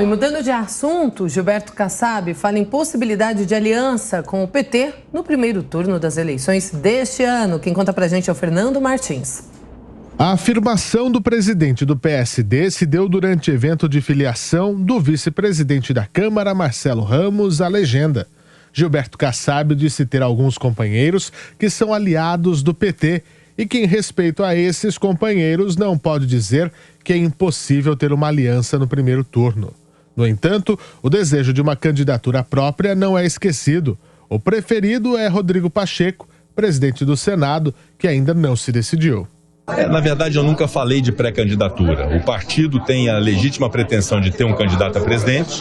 E mudando de assunto, Gilberto Kassab fala em possibilidade de aliança com o PT no primeiro turno das eleições deste ano. Quem conta pra gente é o Fernando Martins. A afirmação do presidente do PSD se deu durante evento de filiação do vice-presidente da Câmara, Marcelo Ramos, à legenda. Gilberto Kassab disse ter alguns companheiros que são aliados do PT e que, em respeito a esses companheiros, não pode dizer que é impossível ter uma aliança no primeiro turno. No entanto, o desejo de uma candidatura própria não é esquecido. O preferido é Rodrigo Pacheco, presidente do Senado, que ainda não se decidiu. Na verdade, eu nunca falei de pré-candidatura. O partido tem a legítima pretensão de ter um candidato a presidente.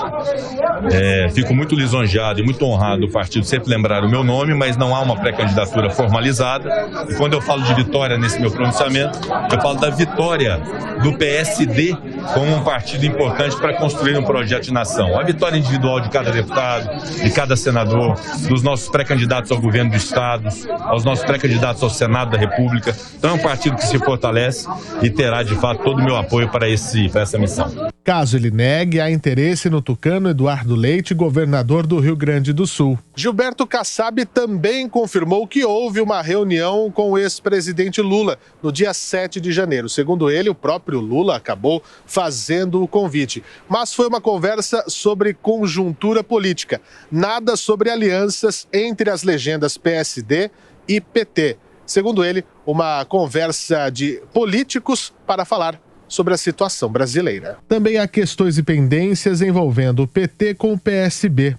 Fico muito lisonjeado e muito honrado do partido sempre lembrar o meu nome, mas não há uma pré-candidatura formalizada. E quando eu falo de vitória nesse meu pronunciamento, eu falo da vitória do PSD como um partido importante para construir um projeto de nação. A vitória individual de cada deputado, de cada senador, dos nossos pré-candidatos ao governo do Estado, aos nossos pré-candidatos ao Senado da República. Então é um partido que se fortalece e terá, de fato, todo o meu apoio para essa missão. Caso ele negue, há interesse no tucano Eduardo Leite, governador do Rio Grande do Sul. Gilberto Kassab também confirmou que houve uma reunião com o ex-presidente Lula no dia 7 de janeiro. Segundo ele, o próprio Lula acabou fazendo o convite. Mas foi uma conversa sobre conjuntura política, nada sobre alianças entre as legendas PSD e PT. Segundo ele, uma conversa de políticos para falar sobre a situação brasileira. Também há questões e pendências envolvendo o PT com o PSB.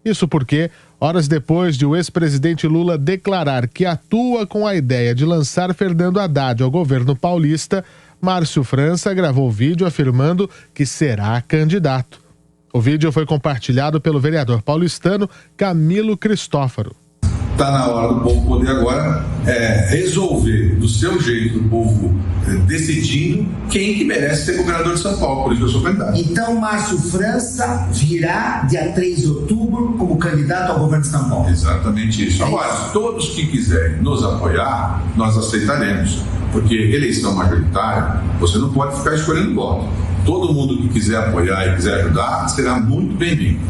Isso porque, horas depois de o ex-presidente Lula declarar que atua com a ideia de lançar Fernando Haddad ao governo paulista, Márcio França gravou vídeo afirmando que será candidato. O vídeo foi compartilhado pelo vereador paulistano Camilo Cristófaro. Está na hora do povo poder agora resolver do seu jeito, do povo decidindo quem que merece ser governador de São Paulo, por isso eu sou candidato. Então Márcio França virá dia 3 de outubro como candidato ao governo de São Paulo. Exatamente isso. Agora, todos que quiserem nos apoiar, nós aceitaremos, porque eleição majoritária, você não pode ficar escolhendo voto. Todo mundo que quiser apoiar e quiser ajudar, será muito bem-vindo.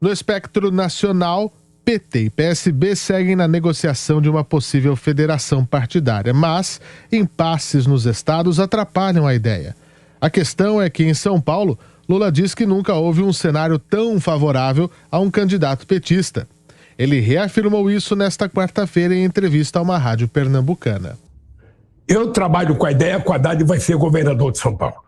No espectro nacional, PT e PSB seguem na negociação de uma possível federação partidária, mas impasses nos estados atrapalham a ideia. A questão é que, em São Paulo, Lula diz que nunca houve um cenário tão favorável a um candidato petista. Ele reafirmou isso nesta quarta-feira em entrevista a uma rádio pernambucana. Eu trabalho com a ideia que o Haddad vai ser governador de São Paulo.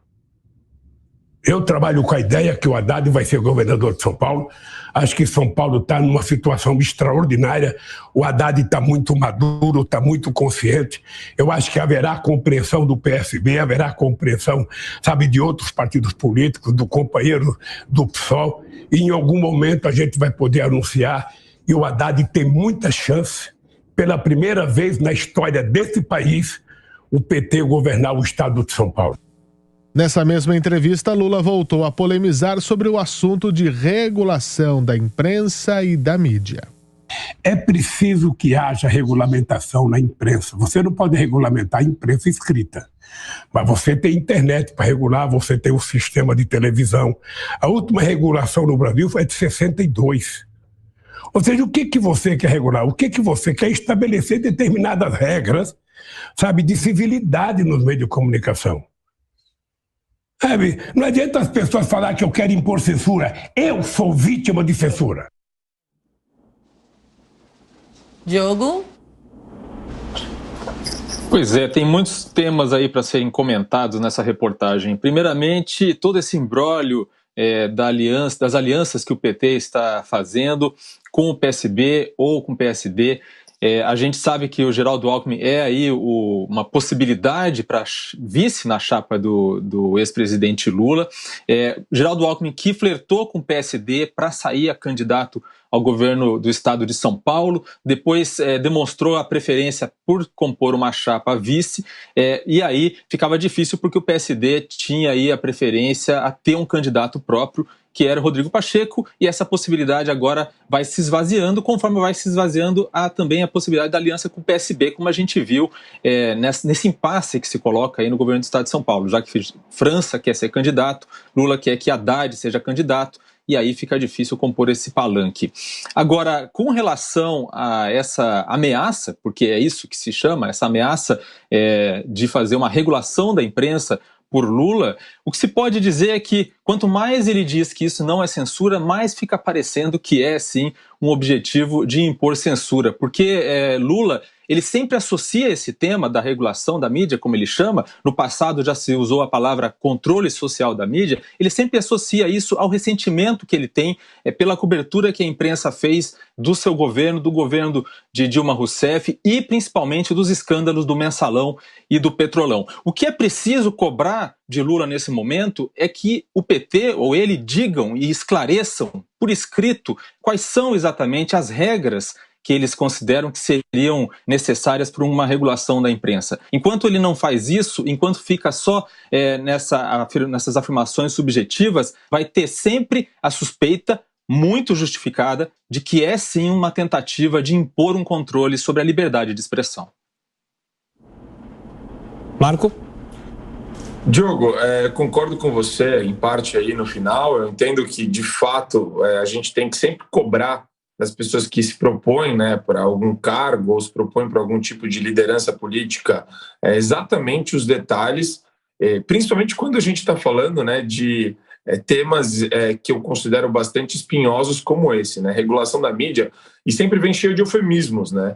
Eu trabalho com a ideia que o Haddad vai ser governador de São Paulo. Acho que São Paulo está numa situação extraordinária. O Haddad está muito maduro, está muito consciente. Eu acho que haverá compreensão do PSB, haverá compreensão, sabe, de outros partidos políticos, do companheiro do PSOL. E em algum momento a gente vai poder anunciar. E o Haddad tem muita chance, pela primeira vez na história desse país, o PT governar o estado de São Paulo. Nessa mesma entrevista, Lula voltou a polemizar sobre o assunto de regulação da imprensa e da mídia. É preciso que haja regulamentação na imprensa. Você não pode regulamentar a imprensa escrita, mas você tem internet para regular, você tem o sistema de televisão. A última regulação no Brasil foi de 62. Ou seja, o que você quer regular? O que você quer estabelecer determinadas regras, sabe, de civilidade nos meios de comunicação. Sabe, não adianta as pessoas falar que eu quero impor censura. Eu sou vítima de censura. Diogo? Pois é, tem muitos temas aí para serem comentados nessa reportagem. Primeiramente, todo esse imbróglio das alianças que o PT está fazendo com o PSB ou com o PSD. A gente sabe que o Geraldo Alckmin é aí uma possibilidade para vice na chapa do ex-presidente Lula. Geraldo Alckmin que flertou com o PSD para sair a candidato ao governo do estado de São Paulo, depois demonstrou a preferência por compor uma chapa vice, e aí ficava difícil porque o PSD tinha aí a preferência a ter um candidato próprio, que era o Rodrigo Pacheco, e essa possibilidade agora vai se esvaziando, conforme vai se esvaziando também a possibilidade da aliança com o PSB, como a gente viu nesse impasse que se coloca aí no governo do estado de São Paulo, já que França quer ser candidato, Lula quer que Haddad seja candidato, e aí fica difícil compor esse palanque. Agora, com relação a essa ameaça, porque é isso que se chama, essa ameaça de fazer uma regulação da imprensa por Lula, o que se pode dizer é que quanto mais ele diz que isso não é censura, mais fica parecendo que é, sim, um objetivo de impor censura, porque Lula, ele sempre associa esse tema da regulação da mídia, como ele chama, no passado já se usou a palavra controle social da mídia, ele sempre associa isso ao ressentimento que ele tem pela cobertura que a imprensa fez do seu governo, do governo de Dilma Rousseff e principalmente dos escândalos do Mensalão e do Petrolão. O que é preciso cobrar de Lula nesse momento é que o PT ou ele digam e esclareçam por escrito quais são exatamente as regras que eles consideram que seriam necessárias para uma regulação da imprensa. Enquanto ele não faz isso, enquanto fica só nessas afirmações subjetivas, vai ter sempre a suspeita muito justificada de que é sim uma tentativa de impor um controle sobre a liberdade de expressão. Marco? Diogo, concordo com você em parte aí no final. Eu entendo que, de fato, a gente tem que sempre cobrar das pessoas que se propõem, né, para algum cargo ou se propõem para algum tipo de liderança política, exatamente os detalhes, principalmente quando a gente está falando, né, de temas que eu considero bastante espinhosos como esse, né, regulação da mídia, e sempre vem cheio de eufemismos, né,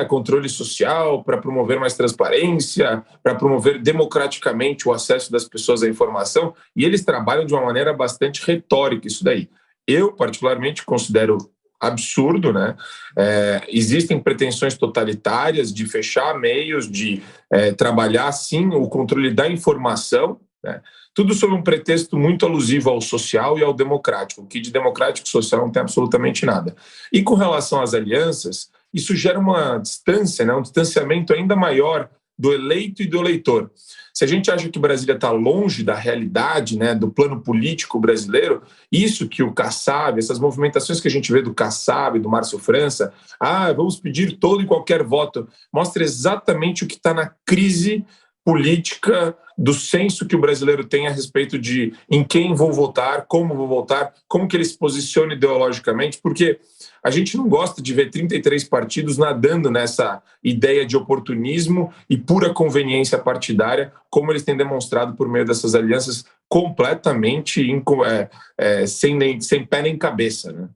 controle social para promover mais transparência, para promover democraticamente o acesso das pessoas à informação, e eles trabalham de uma maneira bastante retórica isso daí. Eu, particularmente, considero absurdo, né? Existem pretensões totalitárias de fechar meios, de trabalhar, sim, o controle da informação, né? Tudo sob um pretexto muito alusivo ao social e ao democrático, que de democrático e social não tem absolutamente nada. E com relação às alianças, isso gera uma distância, né? Um distanciamento ainda maior do eleito e do eleitor. Se a gente acha que Brasília está longe da realidade, né, do plano político brasileiro, isso que o Kassab, essas movimentações que a gente vê do Kassab, do Márcio França, vamos pedir todo e qualquer voto, mostra exatamente o que está na crise política do senso que o brasileiro tem a respeito de em quem vou votar, como que ele se posiciona ideologicamente, porque a gente não gosta de ver 33 partidos nadando nessa ideia de oportunismo e pura conveniência partidária, como eles têm demonstrado por meio dessas alianças completamente sem pé nem cabeça, né?